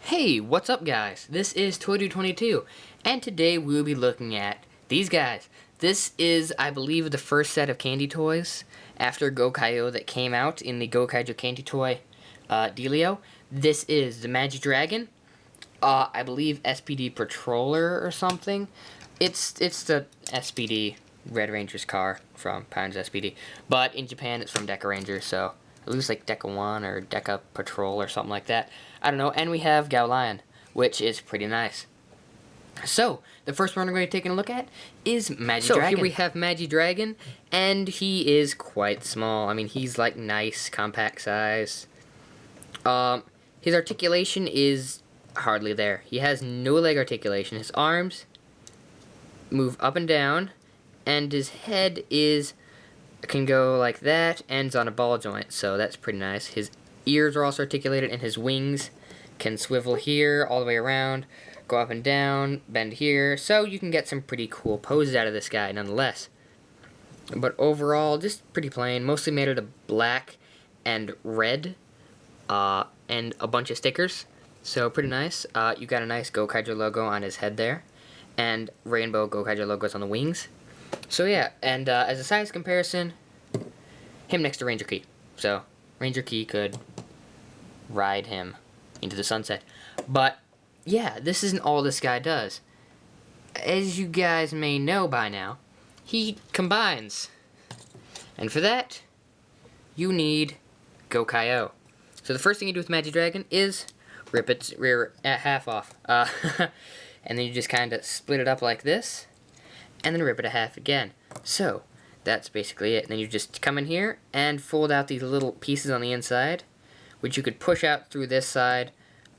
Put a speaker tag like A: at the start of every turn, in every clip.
A: Hey, what's up guys? This is Toy22, and today we will be looking at these guys. This is, I believe, the first set of candy toys after Gokai Oh that came out in the Gokaiger candy toy dealio. This is the Magi Dragon, I believe SPD Patroller or something. It's the SPD Red Ranger's car from Pound's SPD, but in Japan it's from Deca Ranger, so it looks like Deca 1 or Deca Patrol or something like that. I don't know. And we have Gai Lion, which is pretty nice. So, the first one we're going to take a look at is Magi Dragon. So, here we have Magi Dragon, and he is quite small. I mean, he's like nice, compact size. His articulation is hardly there. He has no leg articulation. His arms move up and down, and his head can go like that, ends on a ball joint, so that's pretty nice. His ears are also articulated, and his wings can swivel here all the way around, go up and down, bend here, so you can get some pretty cool poses out of this guy nonetheless. But overall, just pretty plain, mostly made out of black and red, and a bunch of stickers, so pretty nice. You got a nice Gokaiger logo on his head there, and rainbow Gokaiger logos on the wings. So yeah, and as a size comparison, him next to Ranger Key. So Ranger Key could ride him into the sunset. But yeah, this isn't all this guy does. As you guys may know by now, he combines. And for that, you need Gokai Oh. So the first thing you do with Magi Dragon is rip its rear half off. And then you just kind of split it up like this, and then rip it a half again. So that's basically it. And then you just come in here and fold out these little pieces on the inside, which you could push out through this side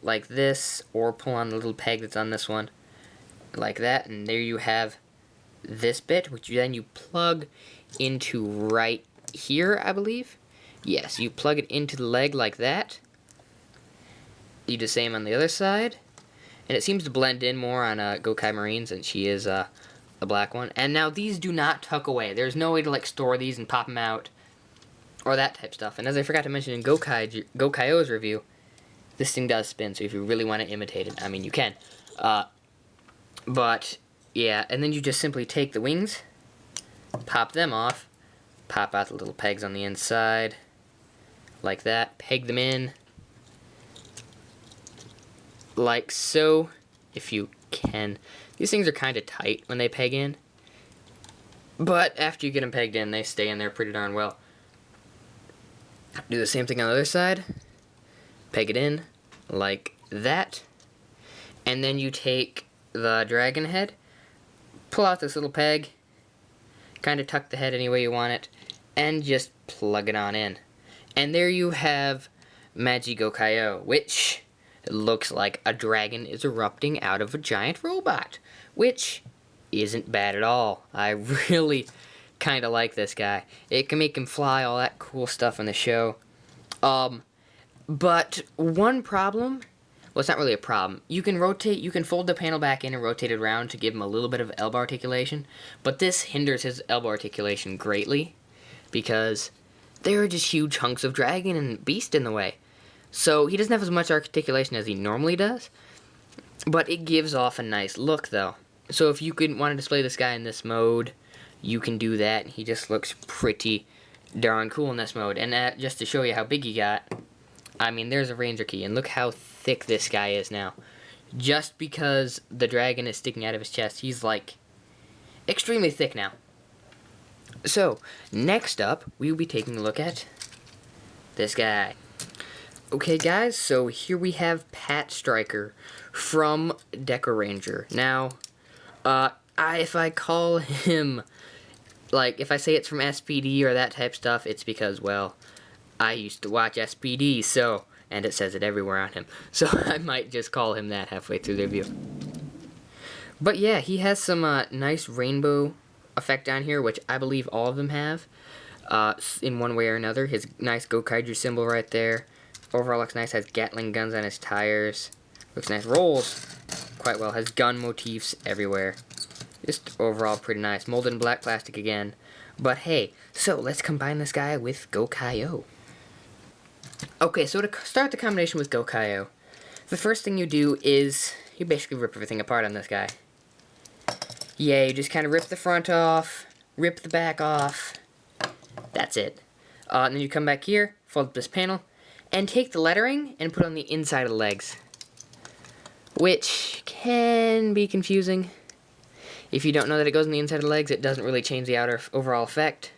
A: like this, or pull on the little peg that's on this one like that, and there you have this bit, which then you plug into right here, I believe. Yes, you plug it into the leg like that. You do the same on the other side, and it seems to blend in more on Gokai Marine, since she is the black one. And now these do not tuck away. There's no way to like store these and pop them out or that type stuff. And as I forgot to mention in Gokai Oh's review, this thing does spin, so if you really want to imitate it, I mean, you can. But yeah, and then you just simply take the wings, pop them off, pop out the little pegs on the inside like that, peg them in like so, if you can. These things are kind of tight when they peg in, but after you get them pegged in, they stay in there pretty darn well. Do the same thing on the other side, peg it in like that, and then you take the dragon head, pull out this little peg, kind of tuck the head any way you want it, and just plug it on in. And there you have Magi Gokai Oh, which looks like a dragon is erupting out of a giant robot, which isn't bad at all. I really kind of like this guy. It can make him fly, all that cool stuff in the show. But one problem, well, it's not really a problem. You can fold the panel back in and rotate it around to give him a little bit of elbow articulation, but this hinders his elbow articulation greatly because there are just huge hunks of dragon and beast in the way. So he doesn't have as much articulation as he normally does, but it gives off a nice look though. So if you want to display this guy in this mode, you can do that. He just looks pretty darn cool in this mode. And just to show you how big he got, I mean, there's a Ranger Key, and look how thick this guy is now. Just because the dragon is sticking out of his chest, he's like extremely thick now. So next up, we will be taking a look at this guy. Okay guys, so here we have Pat Striker from Deca Ranger. Now, if I call him, like, if I say it's from SPD or that type stuff, it's because, well, I used to watch SPD, so, and it says it everywhere on him, so I might just call him that halfway through the review. But yeah, he has some nice rainbow effect down here, which I believe all of them have, in one way or another. His nice Gokaiger symbol right there. Overall looks nice, has Gatling guns on his tires. Looks nice, rolls quite well, has gun motifs everywhere. Just overall pretty nice. Molded in black plastic again. But hey, so let's combine this guy with Gokai Oh. Okay, so to start the combination with Gokai Oh, The first thing you do is you basically rip everything apart on this guy. Yeah, you just kind of rip the front off, rip the back off. That's it. And then you come back here, fold up this panel, and take the lettering and put it on the inside of the legs, which can be confusing. If you don't know that it goes on the inside of the legs, it doesn't really change the overall effect.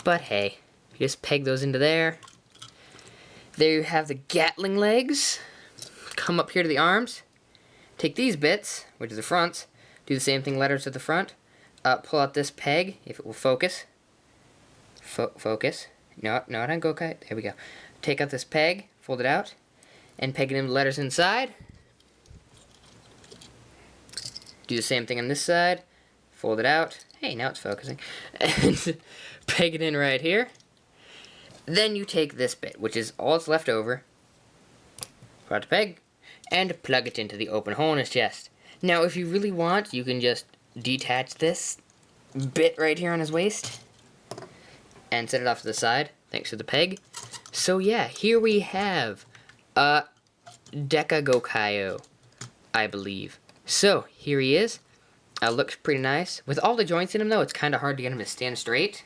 A: But hey, you just peg those into there. There you have the Gatling legs. Come up here to the arms. Take these bits, which is the fronts, do the same thing, letters at the front. Pull out this peg, if it will focus. Focus. No, not on Gokai. There we go. Take out this peg, fold it out, and peg it in the letters inside. Do the same thing on this side. Fold it out. Hey, now it's focusing. And peg it in right here. Then you take this bit, which is all that's left over. Put out the peg, and plug it into the open hole in his chest. Now, if you really want, you can just detach this bit right here on his waist and set it off to the side, thanks to the peg. So yeah, here we have Gokai Oh, I believe. So, here he is. Looks pretty nice. With all the joints in him, though, it's kind of hard to get him to stand straight.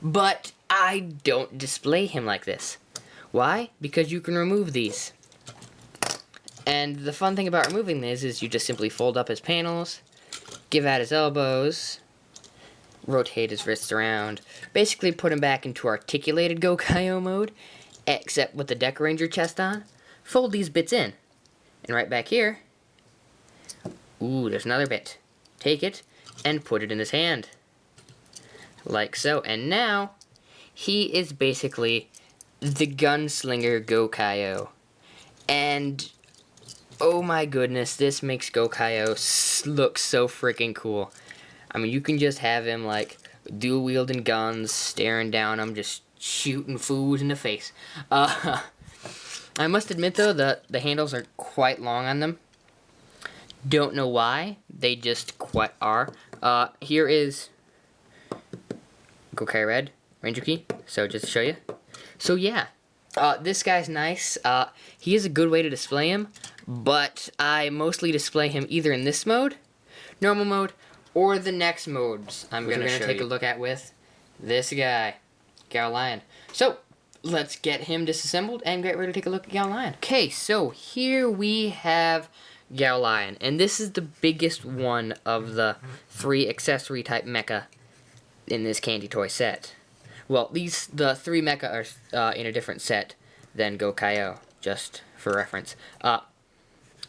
A: But I don't display him like this. Why? Because you can remove these. And the fun thing about removing these is you just simply fold up his panels, give out his elbows, rotate his wrists around, basically put him back into articulated Gokai Oh mode, except with the Deck Ranger chest on. Fold these bits in. And right back here, ooh, there's another bit. Take it and put it in his hand. Like so. And now, he is basically the Gunslinger Gokai Oh. And oh my goodness, this makes Gokai Oh look so freaking cool. I mean, you can just have him, like, dual-wielding guns, staring down him, just shooting fools in the face. I must admit, though, the handles are quite long on them. Don't know why. They just quite are. Here is Gokai Red, Ranger Key. So, just to show you. So, yeah. This guy's nice. He is a good way to display him. But I mostly display him either in this mode, normal mode, or the next modes I'm going to take a look at with this guy, Gai Lion. So, let's get him disassembled and get ready to take a look at Gai Lion. Okay, so here we have Gai Lion, and this is the biggest one of the 3 accessory type mecha in this candy toy set. Well, the 3 mecha are in a different set than Gokai Oh, just for reference.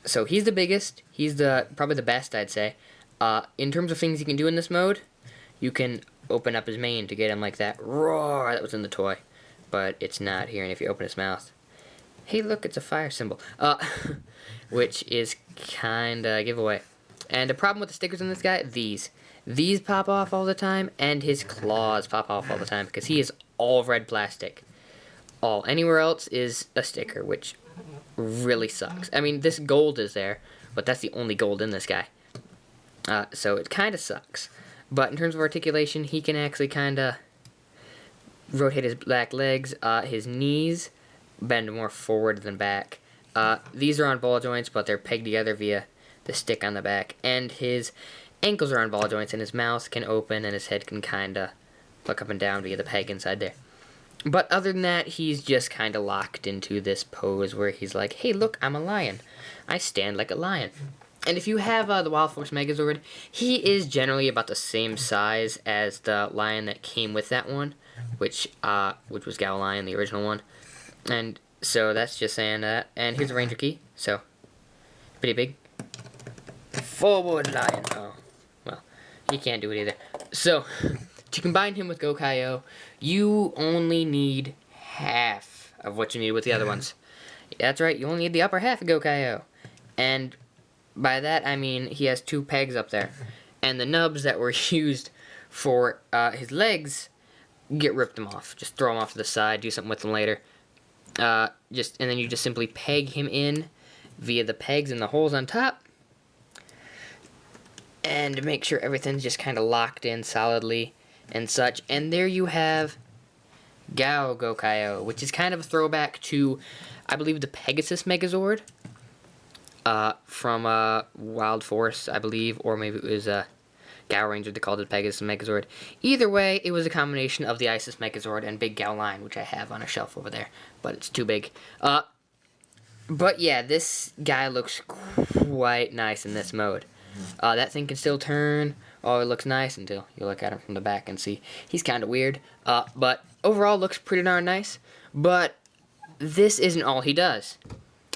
A: So he's the biggest. He's probably the best, I'd say. In terms of things you can do in this mode, you can open up his mane to get him like that roar that was in the toy, but it's not here. And if you open his mouth, hey, look, it's a fire symbol, which is kind of a giveaway. And the problem with the stickers on this guy, these pop off all the time, and his claws pop off all the time because he is all red plastic. Anywhere else is a sticker, which really sucks. I mean, this gold is there, but that's the only gold in this guy. So it kind of sucks. But in terms of articulation, he can actually kind of rotate his back legs, his knees bend more forward than back. These are on ball joints, but they're pegged together via the stick on the back. And his ankles are on ball joints, and his mouth can open, and his head can kind of look up and down via the peg inside there. But other than that, he's just kind of locked into this pose where he's like, hey, look, I'm a lion. I stand like a lion. And if you have the Wild Force Megazord, he is generally about the same size as the lion that came with that one, which was Gai Lion, the original one. And so that's just saying that. And here's a Ranger Key, so pretty big. Forward lion. Oh, well, he can't do it either. So, to combine him with Gokai Oh, you only need half of what you need with the other ones. That's right, you only need the upper half of Gokai Oh. And by that, I mean he has 2 pegs up there. And the nubs that were used for his legs, rip them off. Just throw them off to the side, do something with them later. And then you just simply peg him in via the pegs and the holes on top. And make sure everything's just kind of locked in solidly and such. And there you have Gokai Oh, which is kind of a throwback to, I believe, the Pegasus Megazord. from Wild Force, I believe, or maybe it was Gai Ranger. They called it Pegasus Megazord. Either way, it was a combination of the Isis Megazord and Big Gai Lion, which I have on a shelf over there, but it's too big. But yeah, this guy looks quite nice in this mode. That thing can still turn. Oh, it looks nice until you look at him from the back and see he's kind of weird. But overall, looks pretty darn nice. But this isn't all he does.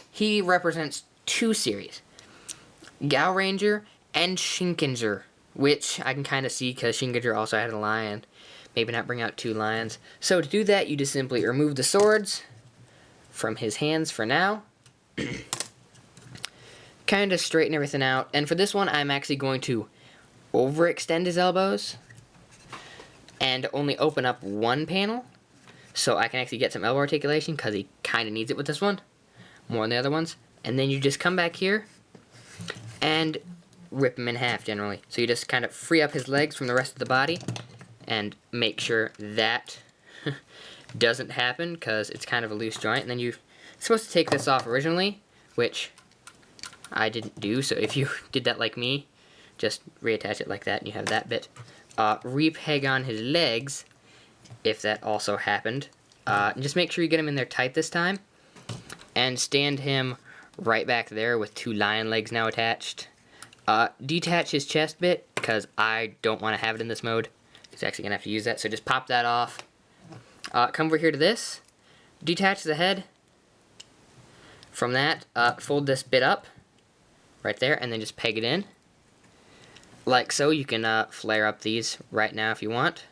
A: He represents two series, Gai Ranger and Shinken, which I can kind of see because Shinken also had a lion. Maybe not bring out two lions. So to do that, you just simply remove the swords from his hands for now. Kind of straighten everything out. And for this one, I'm actually going to overextend his elbows and only open up one panel so I can actually get some elbow articulation because he kind of needs it with this one more than the other ones. And then you just come back here and rip him in half generally. So you just kind of free up his legs from the rest of the body and make sure that doesn't happen because it's kind of a loose joint. And then you're supposed to take this off originally, which I didn't do. So if you did that like me, just reattach it like that and you have that bit. Repeg on his legs if that also happened. And just make sure you get him in there tight this time. And stand him right back there with two lion legs now attached. Detach his chest bit because I don't want to have it in this mode. He's actually going to have to use that. So just pop that off. Come over here to this. Detach the head. From that, fold this bit up right there and then just peg it in. Like so. You can flare up these right now if you want,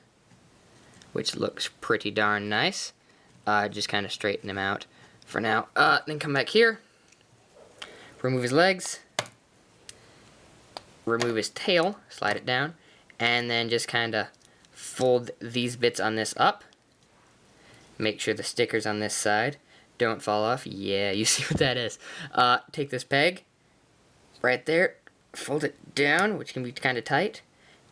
A: which looks pretty darn nice. Just kind of straighten them out for now. Then come back here. Remove his legs. Remove his tail. Slide it down. And then just kind of fold these bits on this up. Make sure the stickers on this side don't fall off. Yeah, you see what that is. Take this peg right there. Fold it down, which can be kind of tight.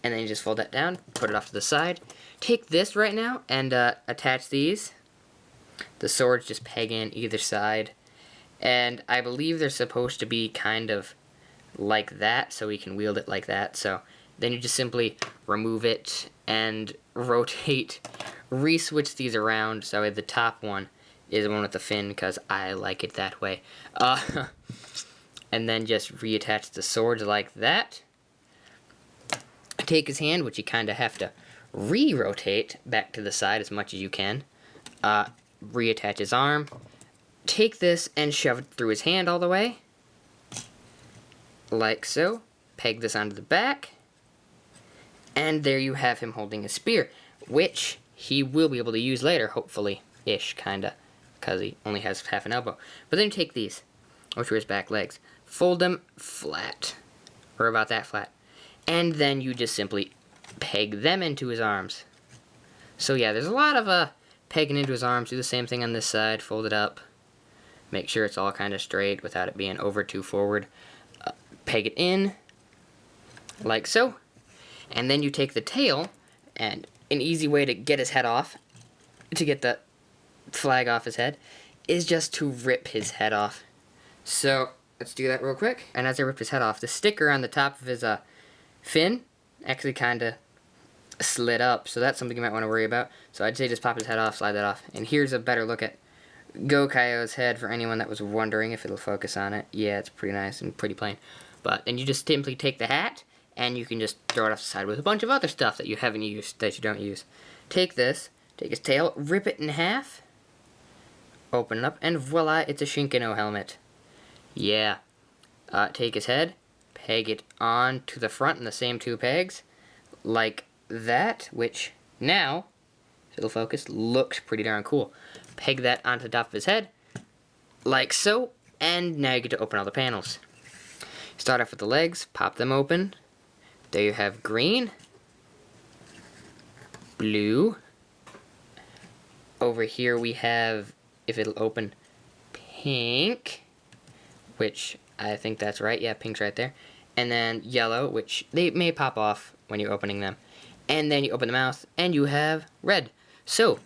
A: And then you just fold that down. Put it off to the side. Take this right now and attach these. The swords just peg in either side. And I believe they're supposed to be kind of like that, so we can wield it like that. So then you just simply remove it and rotate, re-switch these around. So the top one is the one with the fin, because I like it that way. And then just reattach the swords like that. Take his hand, which you kind of have to re-rotate back to the side as much as you can. Reattach his arm. Take this and shove it through his hand all the way. Like so. Peg this onto the back. And there you have him holding a spear, which he will be able to use later, hopefully-ish, kinda, because he only has half an elbow. But then you take these, which are his back legs, fold them flat, or about that flat, and then you just simply peg them into his arms. So yeah, there's a lot of pegging into his arms. Do the same thing on this side, fold it up, make sure it's all kind of straight without it being over too forward. Peg it in, like so. And then you take the tail, and an easy way to get his head off, to get the flag off his head, is just to rip his head off. So, let's do that real quick. And as I rip his head off, the sticker on the top of his fin actually kind of slid up, so that's something you might want to worry about. So I'd say just pop his head off, slide that off. And here's a better look at Gokai Oh's head for anyone that was wondering if it'll focus on it. Yeah, it's pretty nice and pretty plain. But then you just simply take the hat, and you can just throw it off the side with a bunch of other stuff that you haven't used, that you don't use. Take this, take his tail, rip it in half, open it up, and voila, it's a Shinken Oh helmet. Yeah. Take his head, peg it on to the front in the same two pegs, like that, which now, if it'll focus, looks pretty darn cool. Peg that onto the top of his head, like so, and now you get to open all the panels. Start off with the legs, pop them open. There you have green, blue. Over here we have, if it'll open, pink, which I think that's right. Yeah, pink's right there. And then yellow, which they may pop off when you're opening them. And then you open the mouth, and you have red. So,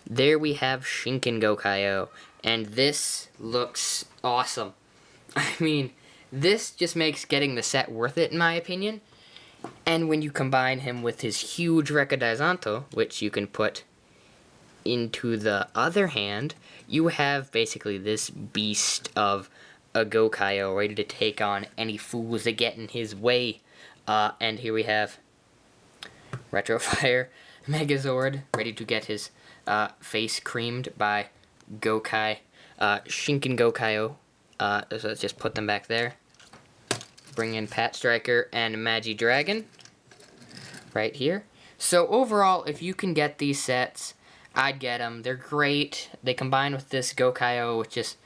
A: there we have Shinken Gokai Oh. And this looks awesome. I mean, This just makes getting the set worth it, in my opinion. And when you combine him with his huge Recadizanto, which you can put into the other hand, you have basically this beast of a Gokai Oh ready to take on any fools that get in his way. And here we have Retrofire Megazord ready to get his face creamed by Shinken GoGo-Oh. So let's just put them back there. Bring in Pat Striker and Magi Dragon right here. So overall, if you can get these sets, I'd get them. They're great. They combine with this Gokai Oh, which just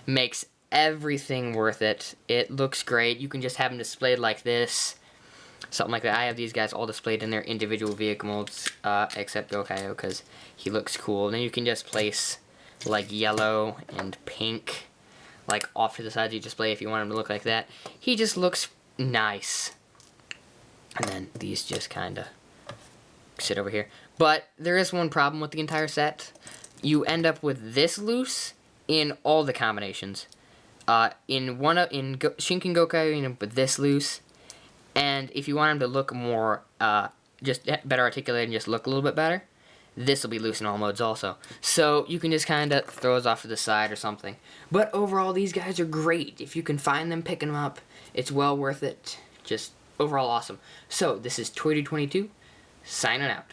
A: makes everything worth it. It looks great. You can just have them displayed like this. Something like that. I have these guys all displayed in their individual vehicle modes, except Gokai Oh, because he looks cool. And then you can just place like yellow and pink like off to the side of your display if you want him to look like that. He just looks nice. And then these just kind of sit over here. But there is one problem with the entire set. You end up with this loose in all the combinations. In Shinken GoGo, you end up with this loose. And if you want him to look more, just better articulated and just look a little bit better, this will be loose in all modes also. So you can just kind of throw those off to the side or something. But overall, these guys are great. If you can find them, picking them up, it's well worth it. Just overall awesome. So this is Toy 22 signing out.